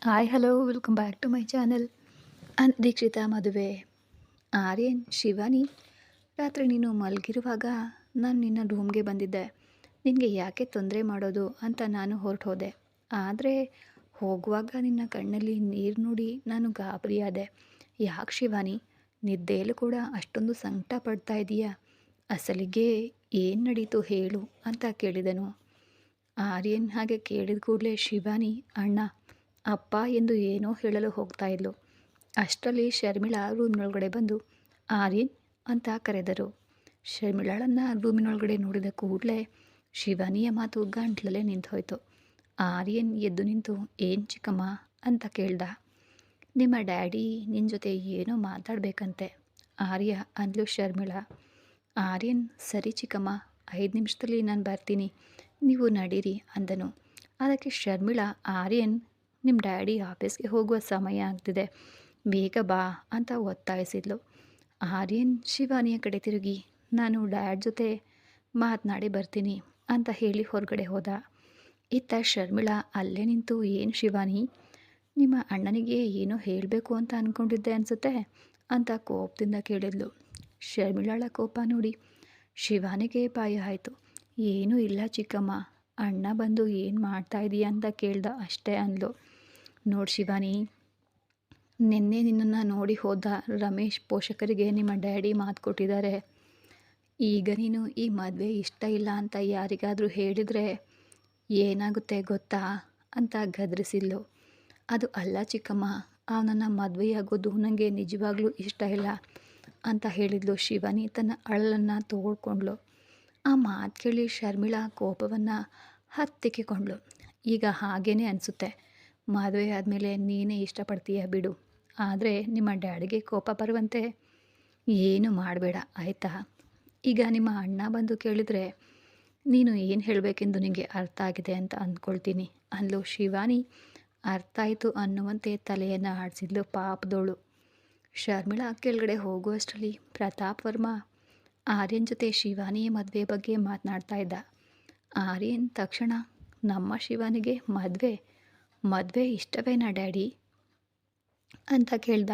Hi hello welcome back to my channel. ಅನದೀಕ್ಷಿತ ಮದುವೆ. ಆರ್ಯನ್ ಶಿವಾನಿ, ರಾತ್ರಿ ನೀನು ಮಲಗಿರುವಾಗ ನಾನು ನಿನ್ನ ರೂಮ್ಗೆ ಬಂದಿದ್ದೆ. ನಿನಗೆ ಯಾಕೆ ತೊಂದರೆ ಮಾಡೋದು ಅಂತ ನಾನು ಹೊರಟು ಹೋದೆ. ಆದರೆ ಹೋಗುವಾಗ ನಿನ್ನ ಕಣ್ಣಲ್ಲಿ ನೀರು ನೋಡಿ ನಾನು ಗಾಬರಿಯಾದೆ. ಯಾಕೆ ಶಿವಾನಿ, ನಿದ್ದೆಯಲ್ಲೂ ಕೂಡ ಅಷ್ಟೊಂದು ಸಂಕಟ ಪಡ್ತಾ ಇದೀಯಾ? ಅಸಲಿಗೆ ಏನು ನಡೀತು ಹೇಳು ಅಂತ ಕೇಳಿದನು. ಆರ್ಯನ್ ಹಾಗೆ ಕೇಳಿದ ಕೂಡಲೇ ಶಿವಾನಿ ಅಣ್ಣ ಅಪ್ಪ ಎಂದು ಏನೋ ಹೇಳಲು ಹೋಗ್ತಾ ಇದ್ಲು. ಅಷ್ಟರಲ್ಲಿ ಶರ್ಮಿಳಾ ರೂಮಿನೊಳಗಡೆ ಬಂದು ಆರ್ಯನ್ ಅಂತ ಕರೆದರು. ಶರ್ಮಿಳಾಳನ್ನು ರೂಮಿನೊಳಗಡೆ ನೋಡಿದ ಕೂಡಲೇ ಶಿವಾನಿಯ ಮಾತು ಗಂಟ್ಲಲ್ಲೇ ನಿಂತೋಯ್ತು. ಆರ್ಯನ್ ಎದ್ದು ನಿಂತು ಏನು ಚಿಕ್ಕಮ್ಮ ಅಂತ ಕೇಳ್ದ. ನಿಮ್ಮ ಡ್ಯಾಡಿ ನಿನ್ನ ಜೊತೆ ಏನೋ ಮಾತಾಡಬೇಕಂತೆ ಆರ್ಯ ಅಂದ್ಲು ಶರ್ಮಿಳಾ. ಆರ್ಯನ್ ಸರಿ ಚಿಕ್ಕಮ್ಮ, 5 ನಿಮಿಷದಲ್ಲಿ ನಾನು ಬರ್ತೀನಿ, ನೀವು ನಡೀರಿ ಅಂದನು. ಅದಕ್ಕೆ ಶರ್ಮಿಳಾ ಆರ್ಯನ್ ನಿಮ್ಮ ಡ್ಯಾಡಿ ಆಫೀಸ್ಗೆ ಹೋಗುವ ಸಮಯ ಆಗ್ತಿದೆ, ಬೇಗ ಬಾ ಅಂತ ಒತ್ತಾಯಿಸಿದ್ಲು. ಆರ್ಯನ್ ಶಿವಾನಿಯ ಕಡೆ ತಿರುಗಿ ನಾನು ಡ್ಯಾಡ್ ಜೊತೆ ಮಾತನಾಡಿ ಬರ್ತೀನಿ ಅಂತ ಹೇಳಿ ಹೊರಗಡೆ ಹೋದ. ಇತ್ತ ಶರ್ಮಿಳಾ ಅಲ್ಲೇ ನಿಂತು ಏನು ಶಿವಾನಿ, ನಿಮ್ಮ ಅಣ್ಣನಿಗೆ ಏನೋ ಹೇಳಬೇಕು ಅಂತ ಅಂದ್ಕೊಂಡಿದ್ದೆ ಅನಿಸುತ್ತೆ ಅಂತ ಕೋಪದಿಂದ ಕೇಳಿದ್ಲು. ಶರ್ಮಿಳಾಳ ಕೋಪ ನೋಡಿ ಶಿವಾನಿಗೆ ಭಯ ಆಯಿತು. ಏನೂ ಇಲ್ಲ ಚಿಕ್ಕಮ್ಮ, ಅಣ್ಣ ಬಂದು ಏನು ಮಾಡ್ತಾ ಇದೀಯ ಅಂತ ಕೇಳ್ದ ಅಷ್ಟೇ ಅಂದ್ಲು. ನೋಡಿ ಶಿವಾನಿ, ನಿನ್ನೆ ನಿನ್ನನ್ನು ನೋಡಿ ಹೋದ ರಮೇಶ್ ಪೋಷಕರಿಗೆ ನಿಮ್ಮ ಡ್ಯಾಡಿ ಮಾತು ಕೊಟ್ಟಿದ್ದಾರೆ. ಈಗ ನೀನು ಈ ಮದುವೆ ಇಷ್ಟ ಇಲ್ಲ ಅಂತ ಯಾರಿಗಾದರೂ ಹೇಳಿದರೆ ಏನಾಗುತ್ತೆ ಗೊತ್ತಾ ಅಂತ ಗದರಿಸಿದ್ಲು. ಅದು ಅಲ್ಲ ಚಿಕ್ಕಮ್ಮ, ಅವನನ್ನು ಮದುವೆಯಾಗೋದು ನನಗೆ ನಿಜವಾಗ್ಲೂ ಇಷ್ಟ ಇಲ್ಲ ಅಂತ ಹೇಳಿದ್ಲು ಶಿವಾನಿ ತನ್ನ ಅಳಲನ್ನು ತೋಡ್ಕೊಂಡ್ಳು. ಆ ಮಾತು ಕೇಳಿ ಶರ್ಮಿಳಾ ಕೋಪವನ್ನು ಹತ್ತಿಕ್ಕಿಕೊಂಡ್ಳು. ಈಗ ಹಾಗೇನೆ ಅನಿಸುತ್ತೆ, ಮದುವೆ ಆದಮೇಲೆ ನೀನೇ ಇಷ್ಟಪಡ್ತೀಯ ಬಿಡು, ಆದರೆ ನಿಮ್ಮ ಡ್ಯಾಡಿಗೆ ಕೋಪ ಬರುವಂತೆ ಏನು ಮಾಡಬೇಡ ಆಯಿತಾ? ಈಗ ನಿಮ್ಮ ಅಣ್ಣ ಬಂದು ಕೇಳಿದರೆ ನೀನು ಏನು ಹೇಳಬೇಕೆಂದು ನಿನಗೆ ಅರ್ಥ ಆಗಿದೆ ಅಂತ ಅಂದ್ಕೊಳ್ತೀನಿ ಅಂದ್ಲು ಶಿವಾನಿ. ಅರ್ಥ ಆಯಿತು ಅನ್ನುವಂತೆ ತಲೆಯನ್ನು ಆಡಿಸಿದ್ಲು ಪಾಪದೋಳು. ಶರ್ಮಿಳಾ ಕೆಳಗಡೆ ಹೋಗುವಷ್ಟರಲ್ಲಿ ಪ್ರತಾಪ್ ವರ್ಮಾ ಆರ್ಯನ್ ಜೊತೆ ಶಿವಾನಿಯ ಮದುವೆ ಬಗ್ಗೆ ಮಾತನಾಡ್ತಾ ಇದ್ದ. ಆರ್ಯನ್ ತಕ್ಷಣ ನಮ್ಮ ಶಿವಾನಿಗೆ ಮದುವೆ ಇಷ್ಟವೇನಾ ಡ್ಯಾಡಿ ಅಂತ ಕೇಳ್ದ.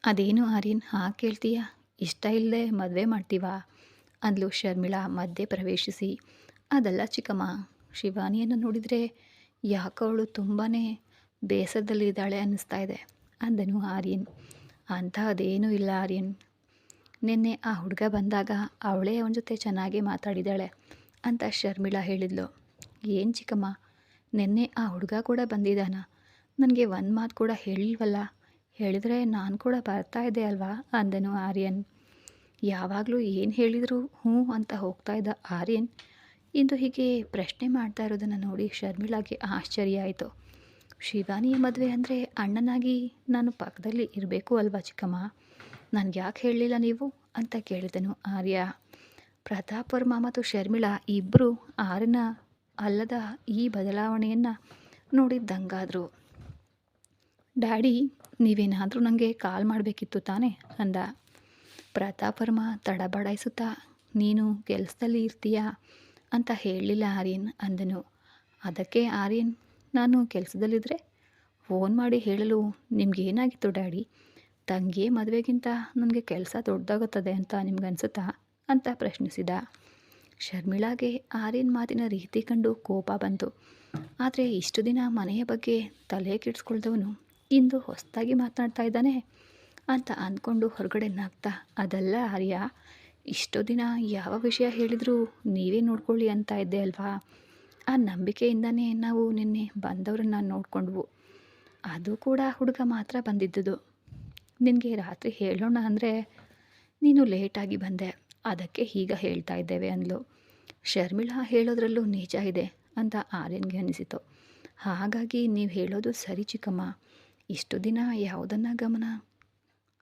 ಅದೇನು ಆರ್ಯನ್ ಹಾಗೆ ಕೇಳ್ತೀಯ, ಇಷ್ಟ ಇಲ್ಲದೆ ಮದುವೆ ಮಾಡ್ತೀವಾ ಅಂದ್ಲು ಶರ್ಮಿಳಾ ಮಧ್ಯೆ ಪ್ರವೇಶಿಸಿ. ಅದಲ್ಲ ಚಿಕ್ಕಮ್ಮ, ಶಿವಾನಿಯನ್ನು ನೋಡಿದರೆ ಯಾಕೋ ಅವಳು ತುಂಬಾ ಬೇಸರದಲ್ಲಿದ್ದಾಳೆ ಅನ್ನಿಸ್ತಾ ಇದೆ ಅಂದನು ಆರ್ಯನ್. ಅಂಥದ್ದೇನೂ ಇಲ್ಲ ಆರ್ಯನ್, ನಿನ್ನೆ ಆ ಹುಡುಗ ಬಂದಾಗ ಅವಳೇ ಅವನ ಜೊತೆ ಚೆನ್ನಾಗಿ ಮಾತಾಡಿದ್ದಾಳೆ ಅಂತ ಶರ್ಮಿಳಾ ಹೇಳಿದ್ಲು. ಏನು ಚಿಕ್ಕಮ್ಮ, ನಿನ್ನೆ ಆ ಹುಡುಗ ಕೂಡ ಬಂದಿದ್ದಾನ? ನನಗೆ ಒಂದು ಮಾತು ಕೂಡ ಹೇಳಿಲ್ವಲ್ಲ, ಹೇಳಿದರೆ ನಾನು ಕೂಡ ಬರ್ತಾ ಇದ್ದೆ ಅಲ್ವಾ ಅಂದನು ಆರ್ಯನ್. ಯಾವಾಗಲೂ ಏನು ಹೇಳಿದರೂ ಹ್ಞೂ ಅಂತ ಹೋಗ್ತಾ ಇದ್ದ ಆರ್ಯನ್ ಇಂದು ಹೀಗೆ ಪ್ರಶ್ನೆ ಮಾಡ್ತಾ ಇರೋದನ್ನು ನೋಡಿ ಶರ್ಮಿಳಾಗೆ ಆಶ್ಚರ್ಯ ಆಯಿತು. ಶಿವಾನಿಯ ಮದುವೆ ಅಂದರೆ ಅಣ್ಣನಾಗಿ ನಾನು ಪಕ್ಕದಲ್ಲಿ ಇರಬೇಕು ಅಲ್ವಾ ಚಿಕ್ಕಮ್ಮ, ನನಗೆ ಯಾಕೆ ಹೇಳಲಿಲ್ಲ ನೀವು ಅಂತ ಕೇಳಿದನು ಆರ್ಯ. ಪ್ರತಾಪ್ ವರ್ಮಾ ಮತ್ತು ಶರ್ಮಿಳಾ ಇಬ್ಬರು ಆರ್ಯನ ಅಲ್ಲದ ಈ ಬದಲಾವಣೆಯನ್ನು ನೋಡಿದ್ದಂಗಾದರು. ಡ್ಯಾಡಿ, ನೀವೇನಾದರೂ ನನಗೆ ಕಾಲ್ ಮಾಡಬೇಕಿತ್ತು ತಾನೇ ಅಂದ. ಪ್ರತಾಪ್ ವರ್ಮಾ ತಡಬಡಾಯಿಸುತ್ತಾ ನೀನು ಕೆಲಸದಲ್ಲಿ ಇರ್ತೀಯಾ ಅಂತ ಹೇಳಲಿಲ್ಲ ಆರ್ಯನ್ ಅಂದನು. ಅದಕ್ಕೆ ಆರ್ಯನ್, ನಾನು ಕೆಲಸದಲ್ಲಿದ್ದರೆ ಫೋನ್ ಮಾಡಿ ಹೇಳಲು ನಿಮಗೇನಾಗಿತ್ತು ಡ್ಯಾಡಿ? ತಂಗಿಯೇ ಮದುವೆಗಿಂತ ನನಗೆ ಕೆಲಸ ದೊಡ್ಡದಾಗುತ್ತದೆ ಅಂತ ನಿಮ್ಗನ್ಸುತ್ತಾ ಅಂತ ಪ್ರಶ್ನಿಸಿದ. ಶರ್ಮಿಳಾಗೆ ಆರ್ಯನ್ ಮಾತಿನ ರೀತಿ ಕಂಡು ಕೋಪ ಬಂತು. ಆದರೆ ಇಷ್ಟು ದಿನ ಮನೆಯ ಬಗ್ಗೆ ತಲೆ ಕೆಡಿಸ್ಕೊಳ್ದವನು ಇಂದು ಹೊಸದಾಗಿ ಮಾತನಾಡ್ತಾ ಇದ್ದಾನೆ ಅಂತ ಅಂದ್ಕೊಂಡು ಹೊರಗಡೆ ನಗ್ತಾ, ಅದಲ್ಲ ಆರ್ಯ, ಇಷ್ಟು ದಿನ ಯಾವ ವಿಷಯ ಹೇಳಿದರೂ ನೀವೇ ನೋಡ್ಕೊಳ್ಳಿ ಅಂತ ಇದ್ದೆ ಅಲ್ವಾ? ಆ ನಂಬಿಕೆಯಿಂದನೇ ನಾವು ನಿನ್ನೆ ಬಂದವರನ್ನು ನೋಡಿಕೊಂಡ್ವು. ಅದು ಕೂಡ ಹುಡುಗ ಮಾತ್ರ ಬಂದಿದ್ದುದು. ನಿನಗೆ ರಾತ್ರಿ ಹೇಳೋಣ ಅಂದರೆ ನೀನು ಲೇಟಾಗಿ ಬಂದೆ, ಅದಕ್ಕೆ ಈಗ ಹೇಳ್ತಾ ಇದ್ದೇವೆ ಅಂದ್ಲು. ಶರ್ಮಿಳಾ ಹೇಳೋದ್ರಲ್ಲೂ ನಿಜ ಇದೆ ಅಂತ ಆರ್ಯನ್ಗೆ ಅನಿಸಿತು. ಹಾಗಾಗಿ ನೀವು ಹೇಳೋದು ಸರಿ ಚಿಕ್ಕಮ್ಮ, ಇಷ್ಟು ದಿನ ಯಾವುದನ್ನು ಗಮನ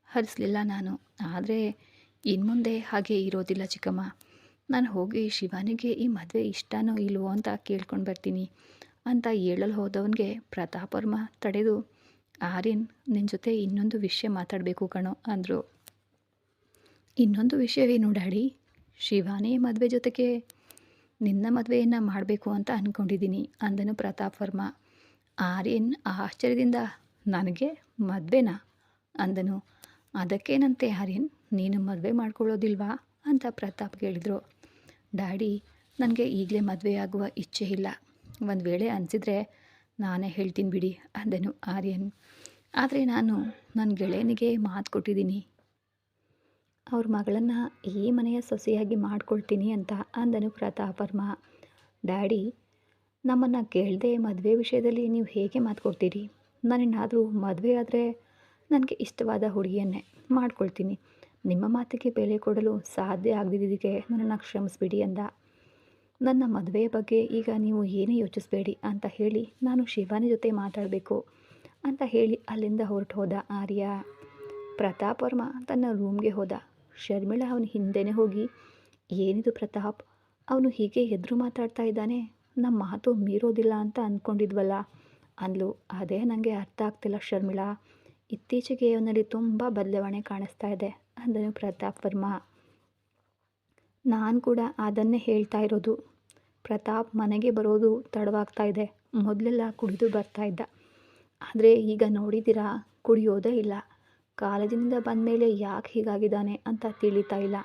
ಹರಿಸಲಿಲ್ಲ ನಾನು, ಆದರೆ ಇನ್ಮುಂದೆ ಹಾಗೆ ಇರೋದಿಲ್ಲ ಚಿಕ್ಕಮ್ಮ. ನಾನು ಹೋಗಿ ಶಿವಾನಿಗೆ ಈ ಮದುವೆ ಇಷ್ಟನೋ ಇಲ್ವೋ ಅಂತ ಕೇಳ್ಕೊಂಡು ಬರ್ತೀನಿ ಅಂತ ಹೇಳಲು ಹೋದವನಿಗೆ ಪ್ರತಾಪ್ ವರ್ಮಾ ತಡೆದು, ಆರ್ಯನ್, ನಿನ್ನ ಜೊತೆ ಇನ್ನೊಂದು ವಿಷಯ ಮಾತಾಡಬೇಕು ಕಣೋ ಅಂದರು. ಇನ್ನೊಂದು ವಿಷಯವೇನು ಡ್ಯಾಡಿ? ಶಿವಾನಿಯ ಮದುವೆ ಜೊತೆಗೆ ನಿನ್ನ ಮದುವೆಯನ್ನು ಮಾಡಬೇಕು ಅಂತ ಅಂದ್ಕೊಂಡಿದ್ದೀನಿ ಅಂದನು ಪ್ರತಾಪ್ ವರ್ಮಾ. ಆರ್ಯನ್ ಆಶ್ಚರ್ಯದಿಂದ ನನಗೆ ಮದುವೆನಾ ಅಂದನು. ಅದಕ್ಕೇನಂತೆ ಆರ್ಯನ್, ನೀನು ಮದುವೆ ಮಾಡ್ಕೊಳ್ಳೋದಿಲ್ವಾ ಅಂತ ಪ್ರತಾಪ್ ಕೇಳಿದರು. ಡ್ಯಾಡಿ, ನನಗೆ ಈಗಲೇ ಮದುವೆಯಾಗುವ ಇಚ್ಛೆ ಇಲ್ಲ. ಒಂದು ವೇಳೆ ಅನಿಸಿದರೆ ನಾನೇ ಹೇಳ್ತೀನಿ ಬಿಡಿ ಅಂದನು ಆರ್ಯನ್. ಆದರೆ ನಾನು ನನ್ನ ಗೆಳೆಯನಿಗೆ ಮಾತು ಕೊಟ್ಟಿದ್ದೀನಿ, ಅವ್ರ ಮಗಳನ್ನು ಈ ಮನೆಯ ಸೊಸೆಯಾಗಿ ಮಾಡ್ಕೊಳ್ತೀನಿ ಅಂತ ಅಂದನು ಪ್ರತಾಪ್ ವರ್ಮ. ಡ್ಯಾಡಿ, ನಮ್ಮನ್ನು ಕೇಳದೆ ಮದುವೆ ವಿಷಯದಲ್ಲಿ ನೀವು ಹೇಗೆ ಮಾತು ಕೊಡ್ತೀರಿ? ನಾನೇನಾದರೂ ಮದುವೆ ಆದರೆ ನನಗೆ ಇಷ್ಟವಾದ ಹುಡುಗಿಯನ್ನೇ ಮಾಡ್ಕೊಳ್ತೀನಿ. ನಿಮ್ಮ ಮಾತಿಗೆ ಬೆಲೆ ಕೊಡಲು ಸಾಧ್ಯ ಆಗದಿದ್ದಕ್ಕೆ ನನ್ನನ್ನು ಕ್ಷಮಿಸ್ಬಿಡಿ ಅಂದ. ನನ್ನ ಮದುವೆಯ ಬಗ್ಗೆ ಈಗ ನೀವು ಏನೇ ಯೋಚಿಸಬೇಡಿ ಅಂತ ಹೇಳಿ ನಾನು ಶಿವಾನಿ ಜೊತೆ ಮಾತಾಡಬೇಕು ಅಂತ ಹೇಳಿ ಅಲ್ಲಿಂದ ಹೊರಟು ಹೋದ ಆರ್ಯ. ಪ್ರತಾಪ್ ವರ್ಮ ತನ್ನ ರೂಮ್ಗೆ ಹೋದ. ಶರ್ಮಿಳಾ ಅವನ ಹಿಂದೆನೇ ಹೋಗಿ, ಏನಿದು ಪ್ರತಾಪ್, ಅವನು ಹೀಗೆ ಎದುರು ಮಾತಾಡ್ತಾ ಇದ್ದಾನೆ, ನಮ್ಮ ಮಾತು ಮೀರೋದಿಲ್ಲ ಅಂತ ಅಂದ್ಕೊಂಡಿದ್ವಲ್ಲ ಅಂದ್ಲು. ಅದೇ ನನಗೆ ಅರ್ಥ ಆಗ್ತಿಲ್ಲ ಶರ್ಮಿಳಾ, ಇತ್ತೀಚೆಗೆ ಅವನಲ್ಲಿ ತುಂಬ ಬದಲಾವಣೆ ಕಾಣಿಸ್ತಾ ಇದೆ ಅಂದನು ಪ್ರತಾಪ್ ವರ್ಮ. ನಾನು ಕೂಡ ಅದನ್ನೇ ಹೇಳ್ತಾ ಇರೋದು. ಪ್ರತಾಪ್ ಮನೆಗೆ ಬರೋದು ತಡವಾಗ್ತಾ ಇದೆ. ಮೊದಲೆಲ್ಲ ಕುಡಿದು ಬರ್ತಾ ಇದ್ದ, ಆದರೆ ಈಗ ನೋಡಿದ್ದೀರಾ ಕುಡಿಯೋದೇ ಇಲ್ಲ. ಕಾಲೇಜಿನಿಂದ ಬಂದ ಮೇಲೆ ಯಾಕೆ ಹೀಗಾಗಿದ್ದಾನೆ ಅಂತ ತಿಳಿತಾ ಇಲ್ಲ.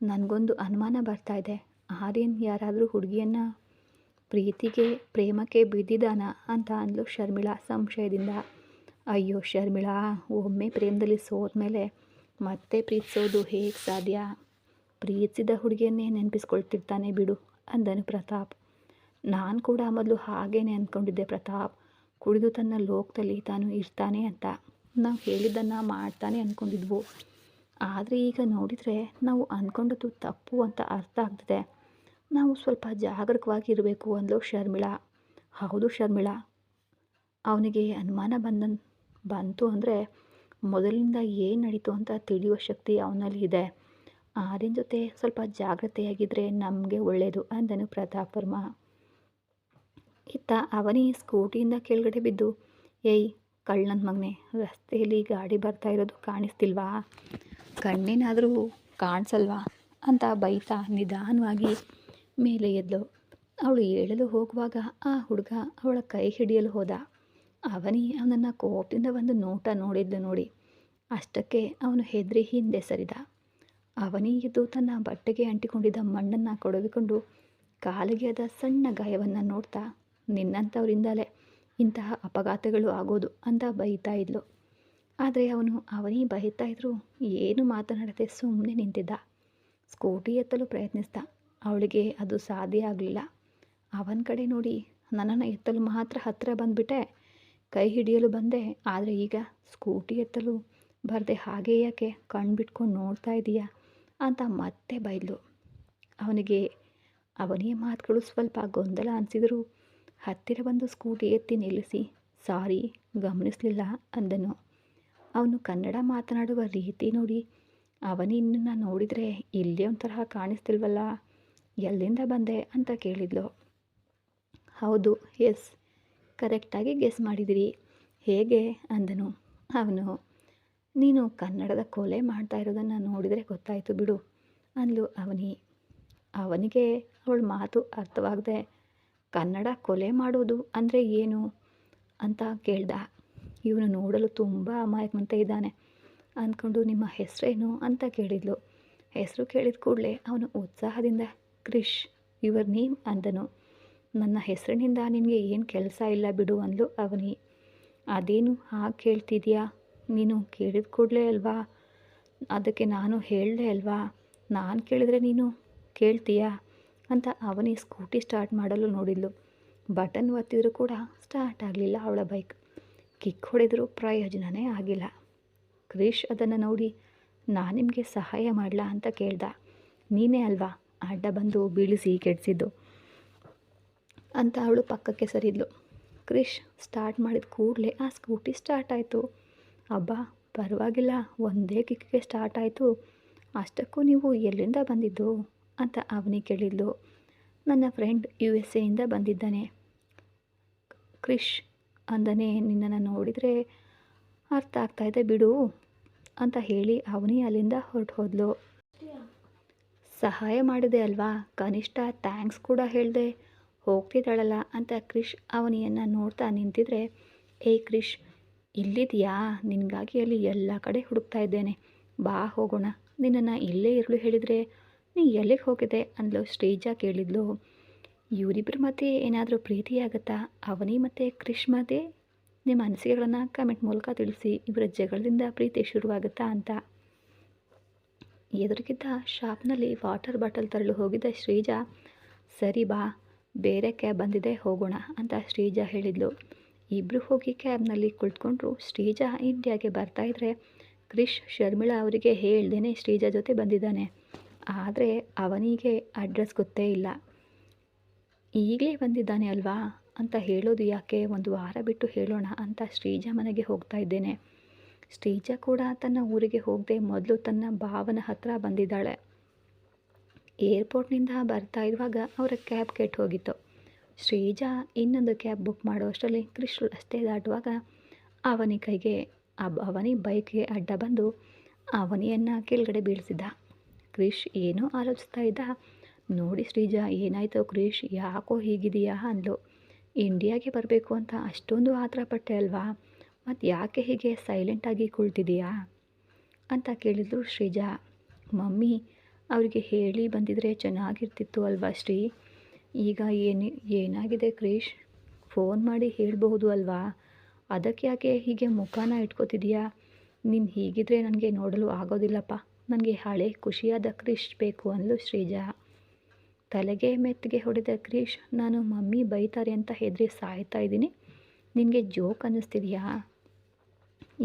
ನನಗೊಂದು ಅನುಮಾನ ಬರ್ತಾ ಇದೆ, ಆರ್ಯನ್ ಯಾರಾದರೂ ಹುಡುಗಿಯನ್ನು ಪ್ರೇಮಕ್ಕೆ ಬಿದ್ದಿದ್ದಾನ ಅಂತ ಅಂದ್ಲು ಶರ್ಮಿಳಾ ಸಂಶಯದಿಂದ. ಅಯ್ಯೋ ಶರ್ಮಿಳಾ, ಒಮ್ಮೆ ಪ್ರೇಮದಲ್ಲಿ ಸೋತ್ಮೇಲೆ ಮತ್ತೆ ಪ್ರೀತಿಸೋದು ಹೇಗೆ ಸಾಧ್ಯ? ಪ್ರೀತಿಸಿದ ಹುಡುಗಿಯನ್ನೇ ನೆನಪಿಸ್ಕೊಳ್ತಿರ್ತಾನೆ ಬಿಡು ಅಂದನು ಪ್ರತಾಪ್. ನಾನು ಕೂಡ ಮೊದಲು ಹಾಗೇನೆ ಅಂದ್ಕೊಂಡಿದ್ದೆ ಪ್ರತಾಪ್, ಕುಡಿದು ತನ್ನ ಲೋಕದಲ್ಲಿ ತಾನು ಇರ್ತಾನೆ ಅಂತ. ನಾವು ಹೇಳಿದ್ದನ್ನು ಮಾಡ್ತಾನೆ ಅಂದ್ಕೊಂಡಿದ್ವು. ಆದರೆ ಈಗ ನೋಡಿದರೆ ನಾವು ಅಂದ್ಕೊಂಡದ್ದು ತಪ್ಪು ಅಂತ ಅರ್ಥ ಆಗ್ತಿದೆ. ನಾವು ಸ್ವಲ್ಪ ಜಾಗರೂಕವಾಗಿರಬೇಕು ಅಂದ್ಲು ಶರ್ಮಿಳಾ. ಹೌದು ಶರ್ಮಿಳಾ, ಅವನಿಗೆ ಅನುಮಾನ ಬಂತು ಅಂದರೆ ಮೊದಲಿನಿಂದ ಏನು ನಡೀತು ಅಂತ ತಿಳಿಯುವ ಶಕ್ತಿ ಅವನಲ್ಲಿ ಇದೆ. ಆರ್ಯನ್ ಜೊತೆ ಸ್ವಲ್ಪ ಜಾಗ್ರತೆಯಾಗಿದ್ದರೆ ನಮಗೆ ಒಳ್ಳೆಯದು ಅಂದನು ಪ್ರತಾಪ್ ವರ್ಮ. ಇತ್ತ ಅವನಿ ಸ್ಕೂಟಿಯಿಂದ ಕೆಳಗಡೆ ಬಿದ್ದು, ಏಯ್ ಕಳ್ಳನ ಮಗನೆ, ರಸ್ತೆಯಲ್ಲಿ ಗಾಡಿ ಬರ್ತಾ ಇರೋದು ಕಾಣಿಸ್ತಿಲ್ವಾ? ಕಣ್ಣೇನಾದರೂ ಕಾಣಿಸಲ್ವಾ ಅಂತ ಬೈತಾ ನಿಧಾನವಾಗಿ ಮೇಲೆ ಎದ್ಲು. ಅವಳು ಏಳಲು ಹೋಗುವಾಗ ಆ ಹುಡುಗ ಅವಳ ಕೈ ಹಿಡಿಯಲು ಹೋದ. ಅವನಿ ಅವನನ್ನು ಕೋಪದಿಂದ ಒಂದು ನೋಟ ನೋಡಿದ್ಲು. ನೋಡಿ ಅಷ್ಟಕ್ಕೆ ಅವನು ಹೆದರಿ ಹಿಂದೆ ಸರಿದ. ಅವನಿ ಎದ್ದು ತನ್ನ ಬಟ್ಟೆಗೆ ಅಂಟಿಕೊಂಡಿದ್ದ ಮಣ್ಣನ್ನು ಕೊಡವಿಕೊಂಡು ಕಾಲಿಗೆ ಆದ ಸಣ್ಣ ಗಾಯವನ್ನು ನೋಡ್ತಾ, ನಿನ್ನಂಥವರಿಂದಲೇ ಇಂತಹ ಅಪಘಾತಗಳು ಆಗೋದು ಅಂತ ಬೈತಾ ಇದ್ಲು. ಆದರೆ ಅವನಿ ಬೈತಾ ಇದ್ರೂ ಏನು ಮಾತನಾಡದೆ ಸುಮ್ಮನೆ ನಿಂತಿದ್ದ. ಸ್ಕೂಟಿ ಎತ್ತಲು ಪ್ರಯತ್ನಿಸ್ದ. ಅವಳಿಗೆ ಅದು ಸಾಧ್ಯ ಆಗಲಿಲ್ಲ. ಅವನ ಕಡೆ ನೋಡಿ, ನನ್ನನ್ನು ಎತ್ತಲು ಮಾತ್ರ ಹತ್ತಿರ ಬಂದುಬಿಟ್ಟೆ, ಕೈ ಹಿಡಿಯಲು ಬಂದೆ, ಆದರೆ ಈಗ ಸ್ಕೂಟಿ ಎತ್ತಲು ಬರದೆ ಹಾಗೆ ಯಾಕೆ ಕಣ್ಬಿಟ್ಕೊಂಡು ನೋಡ್ತಾ ಇದೀಯಾ ಅಂತ ಮತ್ತೆ ಬೈದ್ಲು. ಅವನಿಯ ಮಾತುಗಳು ಸ್ವಲ್ಪ ಗೊಂದಲ ಅನಿಸಿದರೂ ಹತ್ತಿರ ಬಂದು ಸ್ಕೂಟಿ ಎತ್ತಿ ನಿಲ್ಲಿಸಿ, ಸಾರಿ ಗಮನಿಸಲಿಲ್ಲ ಅಂದನು. ಅವನು ಕನ್ನಡ ಮಾತನಾಡುವ ರೀತಿ ನೋಡಿ ಅವನಿನ್ನ ನೋಡಿದರೆ ಇಲ್ಲೇ ಒಂಥರ ಕಾಣಿಸ್ತಿಲ್ವಲ್ಲ, ಎಲ್ಲಿಂದ ಬಂದೆ ಅಂತ ಕೇಳಿದ್ಲು. ಹೌದು, ಎಸ್, ಕರೆಕ್ಟಾಗಿ ಗೆಸ್ ಮಾಡಿದಿರಿ. ಹೇಗೆ ಅಂದನು. ಅವನು, ನೀನು ಕನ್ನಡದ ಕೊಲೆ ಮಾಡ್ತಾ ಇರೋದನ್ನು ನೋಡಿದರೆ ಗೊತ್ತಾಯಿತು ಬಿಡು ಅಂದ್ಲು ಅವನಿಗೆ ಅವಳ ಮಾತು ಅರ್ಥವಾಗದೆ, ಕನ್ನಡ ಕೊಲೆ ಮಾಡೋದು ಅಂದರೆ ಏನು ಅಂತ ಕೇಳ್ದ. ಇವನು ನೋಡಲು ತುಂಬ ಅಮಾಯಕನಂತೆ ಇದ್ದಾನೆ ಅಂದ್ಕೊಂಡು ನಿಮ್ಮ ಹೆಸರೇನು ಅಂತ ಕೇಳಿದ್ಲು. ಹೆಸರು ಕೇಳಿದ ಕೂಡಲೇ ಅವನು ಉತ್ಸಾಹದಿಂದ, ಕ್ರಿಶ್, ಯುವರ್ ನೇಮ್ ಅಂದನು. ನನ್ನ ಹೆಸರಿನಿಂದ ನಿನಗೆ ಏನು ಕೆಲಸ ಇಲ್ಲ ಬಿಡು ಅಂದ್ಲು ಅವನಿ. ಅದೇನು ಹಾಗೆ ಕೇಳ್ತಿದ್ಯಾ? ನೀನು ಕೇಳಿದ ಕೂಡಲೇ ಅಲ್ವಾ, ಅದಕ್ಕೆ ನಾನು ಹೇಳಿದೆ ಅಲ್ವಾ, ನಾನು ಕೇಳಿದರೆ ನೀನು ಕೇಳ್ತೀಯಾ ಅಂತ ಅವನಿ ಸ್ಕೂಟಿ ಸ್ಟಾರ್ಟ್ ಮಾಡಲು ನೋಡಿದ್ಲು. ಬಟನ್ ಒತ್ತಿದರೂ ಕೂಡ ಸ್ಟಾರ್ಟ್ ಆಗಲಿಲ್ಲ ಅವಳ ಬೈಕ್. ಕಿಕ್ ಹೊಡೆದರೂ ಪ್ರಯೋಜನವೇ ಆಗಿಲ್ಲ. ಕ್ರಿಶ್ ಅದನ್ನು ನೋಡಿ, ನಾನು ನಿಮಗೆ ಸಹಾಯ ಮಾಡಲಾ ಅಂತ ಕೇಳ್ದ. ನೀನೇ ಅಲ್ವಾ ಅಡ್ಡ ಬಂದು ಬೀಳಿಸಿ ಕೆಡಿಸಿದ್ದು ಅಂತ ಅವಳು ಪಕ್ಕಕ್ಕೆ ಸರಿದ್ಲು. ಕ್ರಿಶ್ ಸ್ಟಾರ್ಟ್ ಮಾಡಿದ ಕೂಡಲೇ ಆ ಸ್ಕೂಟಿ ಸ್ಟಾರ್ಟ್ ಆಯಿತು. ಅಬ್ಬಾ ಪರವಾಗಿಲ್ಲ, ಒಂದೇ ಕಿಕ್ಗೆ ಸ್ಟಾರ್ಟ್ ಆಯಿತು. ಅಷ್ಟಕ್ಕೂ ನೀವು ಎಲ್ಲಿಂದ ಬಂದಿದ್ದು ಅಂತ ಅವನಿ ಕೇಳಿದ್ಲು. ನನ್ನ ಫ್ರೆಂಡ್ USA ಬಂದಿದ್ದಾನೆ ಕ್ರಿಶ್ ಅಂದನೇ, ನಿನ್ನನ್ನು ನೋಡಿದರೆ ಅರ್ಥ ಆಗ್ತಾಯಿದೆ ಬಿಡು ಅಂತ ಹೇಳಿ ಅವನಿ ಅಲ್ಲಿಂದ ಹೊರಟು ಹೋದ್ಲು. ಸಹಾಯ ಮಾಡಿದೆ ಅಲ್ವಾ, ಕನಿಷ್ಠ ಥ್ಯಾಂಕ್ಸ್ ಕೂಡ ಹೇಳಿದೆ ಹೋಗ್ತಿದ್ದಾಳಲ್ಲ ಅಂತ ಕ್ರಿಶ್ ಅವನಿಯನ್ನು ನೋಡ್ತಾ ನಿಂತಿದ್ರೆ, ಏ ಕ್ರಿಶ್, ಇಲ್ಲಿದೆಯಾ? ನಿನಗಾಗಿ ಅಲ್ಲಿ ಎಲ್ಲ ಕಡೆ ಹುಡುಕ್ತಾ ಇದ್ದೇನೆ, ಬಾ ಹೋಗೋಣ. ನಿನ್ನನ್ನು ಇಲ್ಲೇ ಇರಲು ಹೇಳಿದರೆ ನೀ ಎಲ್ಲಿಗೆ ಹೋಗಿದೆ ಅಂದ್ಲು ಶ್ರೀಜಾ ಕೇಳಿದ್ಲು. ಇವರಿಬ್ಬರ ಮಧ್ಯೆ ಏನಾದರೂ ಪ್ರೀತಿ ಆಗುತ್ತಾ? ಅವನಿ ಮತ್ತು ಕ್ರಿಶ್ ಮಧ್ಯೆ? ನಿಮ್ಮ ಅನಿಸಿಕೆಗಳನ್ನು ಕಮೆಂಟ್ ಮೂಲಕ ತಿಳಿಸಿ. ಇವರ ಜಗಳದಿಂದ ಪ್ರೀತಿ ಶುರುವಾಗುತ್ತಾ ಅಂತ. ಎದುರಿಗಿದ್ದ ಶಾಪ್ನಲ್ಲಿ ವಾಟರ್ ಬಾಟಲ್ ತರಲು ಹೋಗಿದ್ದ ಶ್ರೀಜಾ, ಸರಿ ಬಾ, ಬೇರೆ ಕ್ಯಾಬ್ ಬಂದಿದೆ ಹೋಗೋಣ ಅಂತ ಶ್ರೀಜಾ ಹೇಳಿದ್ಲು. ಇಬ್ಬರು ಹೋಗಿ ಕ್ಯಾಬ್ನಲ್ಲಿ ಕುಳಿತುಕೊಂಡ್ರು. ಶ್ರೀಜಾ ಇಂಡಿಯಾಗೆ ಬರ್ತಾಯಿದ್ರೆ ಕ್ರಿಶ್ ಶರ್ಮಿಳಾ ಅವರಿಗೆ ಹೇಳ್ದೇನೆ ಶ್ರೀಜಾ ಜೊತೆ ಬಂದಿದ್ದಾನೆ. ಆದರೆ ಅವನಿಗೆ ಅಡ್ರೆಸ್ ಗೊತ್ತೇ ಇಲ್ಲ. ಈಗಲೇ ಬಂದಿದ್ದಾನೆ ಅಲ್ವಾ ಅಂತ ಹೇಳೋದು ಯಾಕೆ, ಒಂದು ವಾರ ಬಿಟ್ಟು ಹೇಳೋಣ ಅಂತ ಶ್ರೀಜಾ ಮನೆಗೆ ಹೋಗ್ತಾ ಇದ್ದೇನೆ. ಶ್ರೀಜಾ ಕೂಡ ತನ್ನ ಊರಿಗೆ ಹೋಗದೆ ಮೊದಲು ತನ್ನ ಭಾವನ ಹತ್ರ ಬಂದಿದ್ದಾಳೆ. ಏರ್ಪೋರ್ಟ್ನಿಂದ ಬರ್ತಾ ಇರುವಾಗ ಅವರ ಕ್ಯಾಬ್ ಕೆಟ್ಟು ಹೋಗಿತ್ತು. ಶ್ರೀಜಾ ಇನ್ನೊಂದು ಕ್ಯಾಬ್ ಬುಕ್ ಮಾಡೋ ಅಷ್ಟರಲ್ಲಿ ಕ್ರಿಶ್ ರಸ್ತೆ ದಾಟುವಾಗ ಅವನಿ ಬೈಕ್ಗೆ ಅಡ್ಡ ಬಂದು ಅವನಿಯನ್ನು ಕೆಳಗಡೆ ಬೀಳಿಸಿದ್ದ. ಕ್ರಿಶ್ ಏನೋ ಆಲೋಚಿಸ್ತಾ ಇದ್ದ. ನೋಡಿ ಶ್ರೀಜಾ, ಏನಾಯಿತು ಕ್ರಿಶ್, ಯಾಕೋ ಹೀಗಿದೆಯಾ ಅಂದ್ಲು. ಇಂಡಿಯಾಗೆ ಬರಬೇಕು ಅಂತ ಅಷ್ಟೊಂದು ಆತರ ಪಟ್ಟೆ ಅಲ್ವಾ, ಮತ್ತು ಯಾಕೆ ಹೀಗೆ ಸೈಲೆಂಟಾಗಿ ಕುಳಿತಿದೆಯಾ ಅಂತ ಕೇಳಿದ್ರು ಶ್ರೀಜಾ. ಮಮ್ಮಿ ಅವರಿಗೆ ಹೇಳಿ ಬಂದಿದ್ರೆ ಚೆನ್ನಾಗಿರ್ತಿತ್ತು ಅಲ್ವಾ ಶ್ರೀ, ಈಗ ಏನಾಗಿದೆ ಕ್ರಿಶ್, ಫೋನ್ ಮಾಡಿ ಹೇಳಬಹುದು ಅಲ್ವಾ, ಅದಕ್ಕೆ ಯಾಕೆ ಹೀಗೆ ಮುಖನ ಇಟ್ಕೋತಿದೀಯಾ? ನೀನು ಹೀಗಿದ್ರೆ ನನಗೆ ನೋಡಲು ಆಗೋದಿಲ್ಲಪ್ಪ, ನನಗೆ ಹಳೆ ಖುಷಿಯಾದ ಕ್ರಿಶ್ ಬೇಕು ಅಂದ್ಲು ಶ್ರೀಜಾ. ತಲೆಗೆ ಮೆತ್ತಿಗೆ ಹೊಡೆದ ಕ್ರಿಶ್, ನಾನು ಮಮ್ಮಿ ಬೈತಾರೆ ಅಂತ ಹೆದರಿ ಸಾಯ್ತಾ ಇದ್ದೀನಿ, ನಿನಗೆ ಜೋಕ್ ಅನ್ನಿಸ್ತಿದೆಯಾ?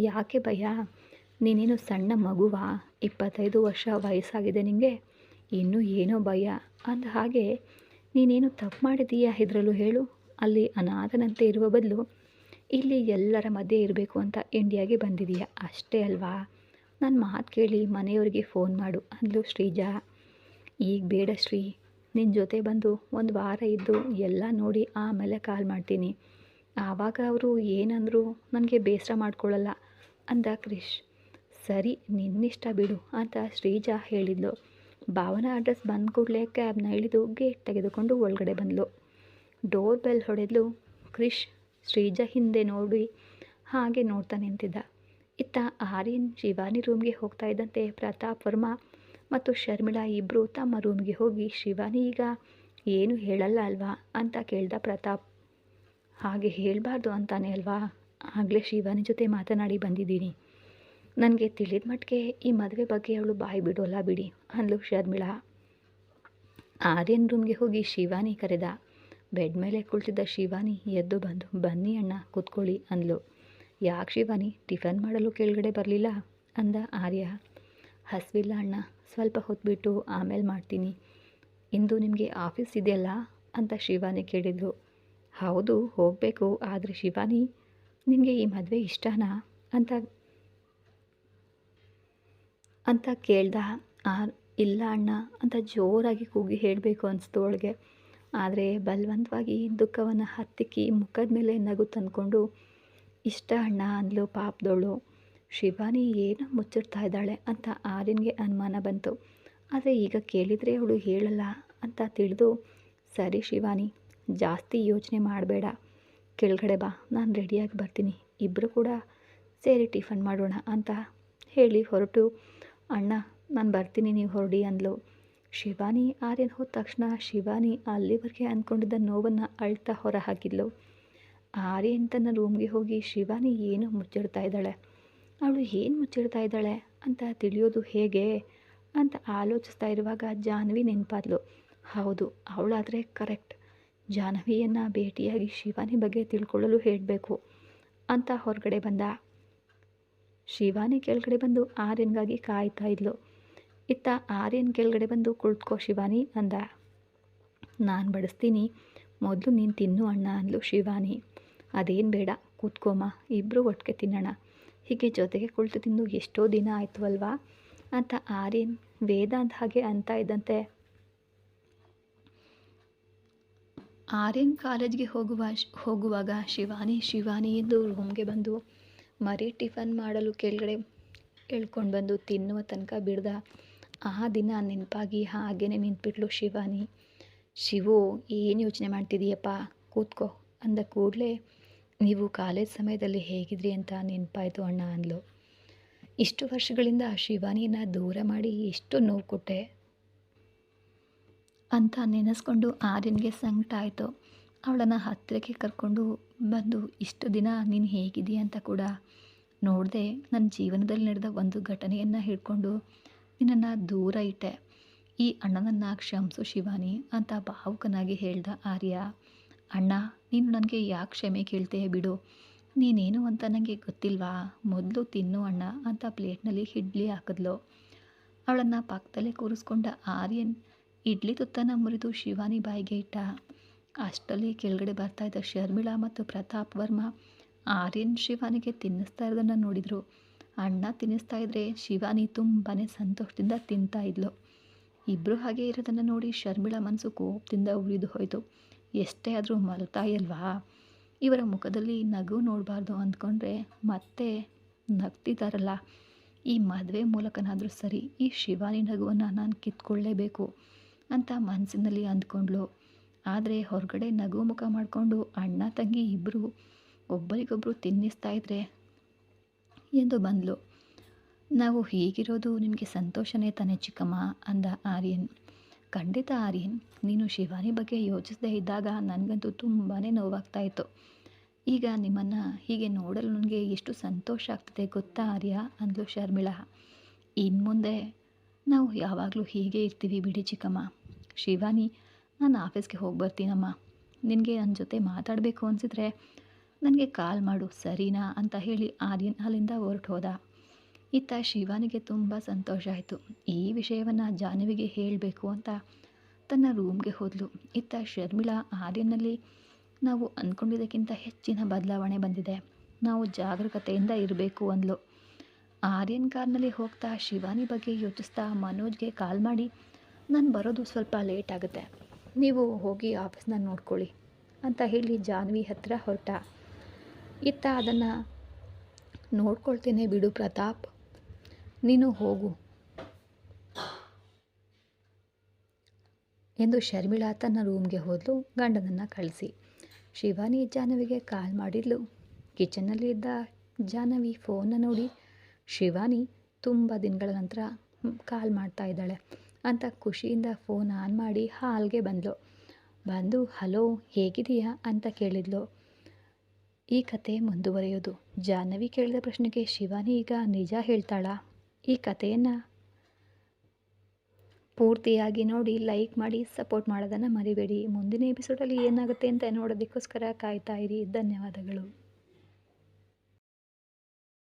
ಯಾಕೆ ಭಯ? ನೀನೇನು ಸಣ್ಣ ಮಗುವಾ? 25 ವರ್ಷ ವಯಸ್ಸಾಗಿದೆ ನಿನಗೆ, ಇನ್ನೂ ಏನೋ ಭಯ? ಅಂದ ಹಾಗೆ ನೀನೇನು ತಪ್ಪು ಮಾಡಿದೀಯಾ ಹೆದರಲು ಹೇಳು? ಅಲ್ಲಿ ಅನಾಥನಂತೆ ಇರುವ ಬದಲು ಇಲ್ಲಿ ಎಲ್ಲರ ಮಧ್ಯೆ ಇರಬೇಕು ಅಂತ ಇಂಡಿಯಾಗೆ ಬಂದಿದೀಯಾ ಅಷ್ಟೇ ಅಲ್ವಾ? ನನ್ನ ಮಾತು ಕೇಳಿ ಮನೆಯವರಿಗೆ ಫೋನ್ ಮಾಡು ಅಂದ್ಲು ಶ್ರೀಜಾ. ಈಗ ಬೇಡ ಶ್ರೀ, ನಿನ್ನ ಜೊತೆ ಬಂದು ಒಂದು ವಾರ ಇದ್ದು ಎಲ್ಲ ನೋಡಿ ಆಮೇಲೆ ಕಾಲ್ ಮಾಡ್ತೀನಿ, ಆವಾಗ ಅವರು ಏನಂದರೂ ನನಗೆ ಬೇಸರ ಮಾಡ್ಕೊಳ್ಳಲ್ಲ ಅಂದ ಕ್ರಿಶ್. ಸರಿ, ನಿನ್ನಿಷ್ಟ ಬಿಡು ಅಂತ ಶ್ರೀಜಾ ಹೇಳಿದ್ಲು. ಭಾವನ ಅಡ್ರೆಸ್ ಬಂದ ಕೂಡಲೇ ಕ್ಯಾಬ್ನ ಇಳಿದು ಗೇಟ್ ತೆಗೆದುಕೊಂಡು ಒಳಗಡೆ ಬಂದಳು. ಡೋರ್ ಬೆಲ್ ಹೊಡೆದ್ಲು. ಕ್ರಿಶ್ ಶ್ರೀಜಾ ಹಿಂದೆ ನೋಡಿ ಹಾಗೆ ನೋಡ್ತಾ ನಿಂತಿದ್ದ. ಇತ್ತ ಆರ್ಯನ್ ಶಿವಾನಿ ರೂಮ್ಗೆ ಹೋಗ್ತಾ ಇದ್ದಂತೆ ಪ್ರತಾಪ್ ವರ್ಮಾ ಮತ್ತು ಶರ್ಮಿಳಾ ಇಬ್ಬರು ತಮ್ಮ ರೂಮ್ಗೆ ಹೋಗಿ, ಶಿವಾನಿ ಈಗ ಏನು ಹೇಳಲ್ಲ ಅಲ್ವಾ ಅಂತ ಕೇಳ್ದ ಪ್ರತಾಪ್. ಹಾಗೆ ಹೇಳಬಾರ್ದು ಅಂತಾನೆ ಅಲ್ವಾ, ಆಗಲೇ ಶಿವಾನಿ ಜೊತೆ ಮಾತನಾಡಿ ಬಂದಿದ್ದೀನಿ, ನನಗೆ ತಿಳಿದ ಮಟ್ಟಿಗೆ ಈ ಮದುವೆ ಬಗ್ಗೆ ಅವಳು ಬಾಯಿ ಬಿಡೋಲ್ಲ ಬಿಡಿ ಅಂದ್ಲು ಶರ್ಮಿಳಾ. ಆರ್ಯನ್ ರೂಮ್ಗೆ ಹೋಗಿ ಶಿವಾನಿ ಕರೆದ. ಬೆಡ್ ಮೇಲೆ ಕುಳಿತಿದ್ದ ಶಿವಾನಿ ಎದ್ದು ಬಂದು, ಬನ್ನಿ ಅಣ್ಣ ಕೂತ್ಕೊಳ್ಳಿ ಅಂದ್ಲು. ಯಾಕೆ ಶಿವಾನಿ, ಟಿಫನ್ ಮಾಡಲು ಕೆಳಗಡೆ ಬರಲಿಲ್ಲ ಅಂದ ಆರ್ಯ. ಹಸಿವಿಲ್ಲ ಅಣ್ಣ, ಸ್ವಲ್ಪ ಹೊತ್ತು ಆಮೇಲೆ ಮಾಡ್ತೀನಿ, ಇಂದು ನಿಮಗೆ ಆಫೀಸ್ ಇದೆಯಲ್ಲ ಅಂತ ಶಿವಾನಿ ಕೇಳಿದ್ಲು. ಹೌದು ಹೋಗಬೇಕು, ಆದರೆ ಶಿವಾನಿ ನಿನಗೆ ಈ ಮದುವೆ ಇಷ್ಟನಾ ಅಂತ ಕೇಳ್ದ. ಇಲ್ಲ ಅಣ್ಣ ಅಂತ ಜೋರಾಗಿ ಕೂಗಿ ಹೇಳಬೇಕು ಅನಿಸ್ತು ಅವಳಿಗೆ. ಆದರೆ ಬಲವಂತವಾಗಿ ದುಃಖವನ್ನು ಹತ್ತಿಕ್ಕಿ ಮುಖದ ಮೇಲೆ ನಗು ತಂದ್ಕೊಂಡು, ಇಷ್ಟ ಅಣ್ಣ ಅಂದ್ಲು ಪಾಪದವಳು. ಶಿವಾನಿ ಏನೋ ಮುಚ್ಚಿಡ್ತಾ ಇದ್ದಾಳೆ ಅಂತ ಆರ್ಯನ್ಗೆ ಅನುಮಾನ ಬಂತು. ಆದರೆ ಈಗ ಕೇಳಿದರೆ ಅವಳು ಹೇಳಲ್ಲ ಅಂತ ತಿಳಿದು, ಸರಿ ಶಿವಾನಿ, ಜಾಸ್ತಿ ಯೋಚನೆ ಮಾಡಬೇಡ, ಕೆಳಗಡೆ ಬಾ, ನಾನು ರೆಡಿಯಾಗಿ ಬರ್ತೀನಿ, ಇಬ್ಬರು ಕೂಡ ಸೇರಿ ಟಿಫನ್ ಮಾಡೋಣ ಅಂತ ಹೇಳಿ ಹೊರಟು, ಅಣ್ಣ ನಾನು ಬರ್ತೀನಿ ನೀವು ಹೊರಡಿ ಅಂದ್ಲು. ಶಿವಾನಿ ಆರ್ಯನ್ ಹೋದ ತಕ್ಷಣ ಶಿವಾನಿ ಅಲ್ಲಿವರೆಗೆ ಅಂದ್ಕೊಂಡಿದ್ದ ನೋವನ್ನು ಅಳ್ತಾ ಹೊರ ಹಾಕಿದ್ಲು. ಆರ್ಯನ್ ತನ್ನ ರೂಮ್ಗೆ ಹೋಗಿ ಶಿವಾನಿ ಏನು ಮುಚ್ಚಿಡ್ತಾ ಇದ್ದಾಳೆ, ಅವಳು ಏನು ಮುಚ್ಚಿಡ್ತಾ ಇದ್ದಾಳೆ ಅಂತ ತಿಳಿಯೋದು ಹೇಗೆ ಅಂತ ಆಲೋಚಿಸ್ತಾ ಇರುವಾಗ ಜಾಹ್ನವಿ ನೆನಪಾದ್ಲು. ಹೌದು, ಅವಳಾದರೆ ಕರೆಕ್ಟ್, ಜಾಹ್ನವಿಯನ್ನು ಭೇಟಿಯಾಗಿ ಶಿವಾನಿ ಬಗ್ಗೆ ತಿಳ್ಕೊಳ್ಳಲು ಹೇಳಬೇಕು ಅಂತ ಹೊರಗಡೆ ಬಂದ. ಶಿವಾನಿ ಕೆಳಗಡೆ ಬಂದು ಆರ್ಯನ್ಗಾಗಿ ಕಾಯ್ತಾ ಇದ್ಲು. ಇತ್ತ ಆರ್ಯನ್ ಕೆಳಗಡೆ ಬಂದು, ಕುಳಿತುಕೋ ಶಿವಾನಿ ಅಂದ. ನಾನು ಬಡಿಸ್ತೀನಿ, ಮೊದಲು ನೀನು ತಿನ್ನು ಅಣ್ಣ ಅಂದ್ಲು ಶಿವಾನಿ. ಅದೇನು ಬೇಡ, ಕೂತ್ಕೋಮ್ಮ, ಇಬ್ಬರು ಒಟ್ಟಿಗೆ ತಿನ್ನೋಣ, ಹೀಗೆ ಜೊತೆಗೆ ಕುಳಿತು ತಿಂದು ಎಷ್ಟೋ ದಿನ ಆಯಿತು ಅಲ್ವಾ ಅಂತ ಆರ್ಯನ್ ವೇದಾಂತ್ ಹಾಗೆ ಅಂತ ಇದ್ದಂತೆ ಆರ್ಯನ್ ಕಾಲೇಜ್ಗೆ ಹೋಗುವಾಗ ಶಿವಾನಿ ಎಂದು ರೂಮ್ಗೆ ಬಂದು ಮರಿ ಟಿಫನ್ ಮಾಡಲು ಕೆಳಗಡೆ ಎಳ್ಕೊಂಡು ಬಂದು ತಿನ್ನುವ ತನಕ ಬಿಡ್ದ. ಆ ದಿನ ನೆನಪಾಗಿ ಹಾಗೇ ನಿಂತ್ಬಿಟ್ಲು ಶಿವಾನಿ. ಶಿವು, ಏನು ಯೋಚನೆ ಮಾಡ್ತಿದ್ದೀಯಪ್ಪ, ಕೂತ್ಕೋ ಅಂದ ಕೂಡಲೇ ನೀವು ಕಾಲೇಜ್ ಸಮಯದಲ್ಲಿ ಹೇಗಿದ್ರಿ ಅಂತ ನೆನಪಾಯಿತು ಅಣ್ಣ ಅಂದ್ಲು. ಇಷ್ಟು ವರ್ಷಗಳಿಂದ ಶಿವಾನಿನ ದೂರ ಮಾಡಿ ಎಷ್ಟು ನೋವು ಕೊಟ್ಟೆ ಅಂತ ನೆನೆಸ್ಕೊಂಡು ಆರ್ಯನ್ಗೆ ಸಂಕಟ ಆಯಿತು. ಅವಳನ್ನು ಹತ್ತಿರಕ್ಕೆ ಕರ್ಕೊಂಡು ಬಂದು ಇಷ್ಟು ದಿನ ನೀನು ಹೇಗಿದೆಯಾ ಅಂತ ಕೂಡ ನೋಡಿದೆ, ನನ್ನ ಜೀವನದಲ್ಲಿ ನಡೆದ ಒಂದು ಘಟನೆಯನ್ನು ಹಿಡ್ಕೊಂಡು ನಿನ್ನನ್ನು ದೂರ ಇಟ್ಟೆ. ಈ ಅಣ್ಣನನ್ನು ಕ್ಷಮಿಸು ಶಿವಾನಿ ಅಂತ ಭಾವುಕನಾಗಿ ಹೇಳ್ದ ಆರ್ಯ. ಅಣ್ಣ, ನೀನು ನನಗೆ ಯಾಕೆ ಕ್ಷಮೆ ಕೇಳ್ತೀಯ ಬಿಡು, ನೀನೇನು ಅಂತ ನನಗೆ ಗೊತ್ತಿಲ್ವಾ, ಮೊದಲು ತಿನ್ನು ಅಣ್ಣ ಅಂತ ಪ್ಲೇಟ್ನಲ್ಲಿ ಇಡ್ಲಿ ಹಾಕಿದ್ಲು. ಅವಳನ್ನು ಪಕ್ಕದಲ್ಲೇ ಕೂರಿಸ್ಕೊಂಡ ಆರ್ಯನ್ ಇಡ್ಲಿ ತುತ್ತನ ಮುರಿದು ಶಿವಾನಿ ಬಾಯಿಗೆ ಇಟ್ಟ. ಅಷ್ಟರಲ್ಲಿ ಕೆಳಗಡೆ ಬರ್ತಾ ಇದ್ದ ಶರ್ಮಿಳಾ ಮತ್ತು ಪ್ರತಾಪ್ ವರ್ಮಾ ಆರ್ಯನ್ ಶಿವಾನಿಗೆ ತಿನ್ನಿಸ್ತಾ ಇರೋದನ್ನು ನೋಡಿದರು. ಅಣ್ಣ ತಿನ್ನಿಸ್ತಾ ಇದ್ರೆ ಶಿವಾನಿ ತುಂಬಾ ಸಂತೋಷದಿಂದ ತಿಂತಾ ಇದ್ಲು. ಇಬ್ಬರು ಹಾಗೆ ಇರೋದನ್ನು ನೋಡಿ ಶರ್ಮಿಳಾ ಮನಸ್ಸು ಕೋಪದಿಂದ ಉರಿದು ಹೋಯಿತು. ಎಷ್ಟೇ ಆದರೂ ಮಲ್ತಾಯಿ ಅಲ್ವಾ, ಇವರ ಮುಖದಲ್ಲಿ ನಗು ನೋಡಬಾರ್ದು ಅಂದ್ಕೊಂಡ್ರೆ ಮತ್ತೆ ನಗ್ತಿದ್ದಾರಲ್ಲ, ಈ ಮದುವೆ ಮೂಲಕನಾದರೂ ಸರಿ ಈ ಶಿವಾನಿ ನಗುವನ್ನು ನಾನು ಕಿತ್ಕೊಳ್ಳೇಬೇಕು ಅಂತ ಮನಸ್ಸಿನಲ್ಲಿ ಅಂದ್ಕೊಂಡ್ಳು. ಆದರೆ ಹೊರಗಡೆ ನಗು ಮುಖ ಮಾಡಿಕೊಂಡು ಅಣ್ಣ ತಂಗಿ ಇಬ್ಬರು ಒಬ್ಬರಿಗೊಬ್ಬರು ತಿನ್ನಿಸ್ತಾ ಇದ್ರೆ ಎಂದು ಬಂದಳು. ನಾವು ಹೀಗಿರೋದು ನಿನಗೆ ಸಂತೋಷನೇ ತಾನೇ ಚಿಕ್ಕಮ್ಮ ಅಂದ ಆರ್ಯನ್. ಖಂಡಿತ ಆರ್ಯನ್, ನೀನು ಶಿವಾನಿ ಬಗ್ಗೆ ಯೋಚಿಸದೇ ಇದ್ದಾಗ ನನಗಂತೂ ತುಂಬಾ ನೋವಾಗ್ತಾಯಿತ್ತು. ಈಗ ನಿಮ್ಮನ್ನು ಹೀಗೆ ನೋಡಲು ನನಗೆ ಎಷ್ಟು ಸಂತೋಷ ಆಗ್ತದೆ ಗೊತ್ತಾ ಆರ್ಯ ಅಂದ್ಲು ಶರ್ಮಿಳಾ. ಇನ್ನು ಮುಂದೆ ನಾವು ಯಾವಾಗಲೂ ಹೀಗೆ ಇರ್ತೀವಿ ಬಿಡಿ ಚಿಕ್ಕಮ್ಮ. ಶಿವಾನಿ, ನಾನು ಆಫೀಸ್ಗೆ ಹೋಗಿ ಬರ್ತೀನಮ್ಮ, ನಿನಗೆ ನನ್ನ ಜೊತೆ ಮಾತಾಡಬೇಕು ಅನಿಸಿದ್ರೆ ನನಗೆ ಕಾಲ್ ಮಾಡು ಸರಿನಾ ಅಂತ ಹೇಳಿ ಆರ್ಯನ್ ಅಲ್ಲಿಂದ ಹೊರಟು ಹೋದ. ಇತ್ತ ಶಿವಾನಿಗೆ ತುಂಬ ಸಂತೋಷ ಆಯಿತು. ಈ ವಿಷಯವನ್ನು ಜಾಹ್ನವಿಗೆ ಹೇಳಬೇಕು ಅಂತ ತನ್ನ ರೂಮ್ಗೆ ಹೋದಳು. ಇತ್ತ ಶರ್ಮಿಳಾ ಆರ್ಯನ್ನಲ್ಲಿ ನಾವು ಅಂದ್ಕೊಂಡಿದ್ದಕ್ಕಿಂತ ಹೆಚ್ಚಿನ ಬದಲಾವಣೆ ಬಂದಿದೆ, ನಾವು ಜಾಗರೂಕತೆಯಿಂದ ಇರಬೇಕು ಅಂದ್ಲು. ಆರ್ಯನ್ ಕಾರ್ನಲ್ಲಿ ಹೋಗ್ತಾ ಶಿವಾನಿ ಬಗ್ಗೆ ಯೋಚಿಸ್ತಾ ಮನೋಜ್ಗೆ ಕಾಲ್ ಮಾಡಿ, ನಾನು ಬರೋದು ಸ್ವಲ್ಪ ಲೇಟ್ ಆಗುತ್ತೆ, ನೀವು ಹೋಗಿ ಆಫೀಸ್ನ ನೋಡ್ಕೊಳ್ಳಿ ಅಂತ ಹೇಳಿ ಜಾಹ್ನವಿ ಹತ್ತಿರ ಹೊರಟ. ಇತ್ತ ಅದನ್ನು ನೋಡ್ಕೊಳ್ತೇನೆ ಬಿಡು ಪ್ರತಾಪ್, ನೀನು ಹೋಗು ಎಂದು ಶರ್ಮಿಳಾ ತನ್ನ ರೂಮ್ಗೆ ಹೋದಳು ಗಂಡನನ್ನು ಕಳಿಸಿ. ಶಿವಾನಿ ಜಾಹ್ನವಿಗೆ ಕಾಲ್ ಮಾಡಿದ್ಲು. ಕಿಚನ್ನಲ್ಲಿ ಇದ್ದ ಜಾಹ್ನವಿ ಫೋನ್ನ ನೋಡಿ ಶಿವಾನಿ ತುಂಬ ದಿನಗಳ ನಂತರ ಕಾಲ್ ಮಾಡ್ತಾ ಇದ್ದಾಳೆ ಅಂತ ಖುಷಿಯಿಂದ ಫೋನ್ ಆನ್ ಮಾಡಿ ಹಾಲ್ಗೆ ಬಂದು ಹಲೋ ಹೇಗಿದೆಯಾ ಅಂತ ಕೇಳಿದ್ಲು. ಈ ಕತೆ ಮುಂದುವರೆಯೋದು. ಜಾಹ್ನವಿ ಕೇಳಿದ ಪ್ರಶ್ನೆಗೆ ಶಿವಾನಿ ಈಗ ನಿಜ ಹೇಳ್ತಾಳಾ? ಈ ಕಥೆಯನ್ನು ಪೂರ್ತಿಯಾಗಿ ನೋಡಿ ಲೈಕ್ ಮಾಡಿ ಸಪೋರ್ಟ್ ಮಾಡೋದನ್ನು ಮರಿಬೇಡಿ. ಮುಂದಿನ ಎಪಿಸೋಡಲ್ಲಿ ಏನಾಗುತ್ತೆ ಅಂತ ನೋಡೋದಕ್ಕೋಸ್ಕರ ಕಾಯ್ತಾ ಇರಿ. ಧನ್ಯವಾದಗಳು.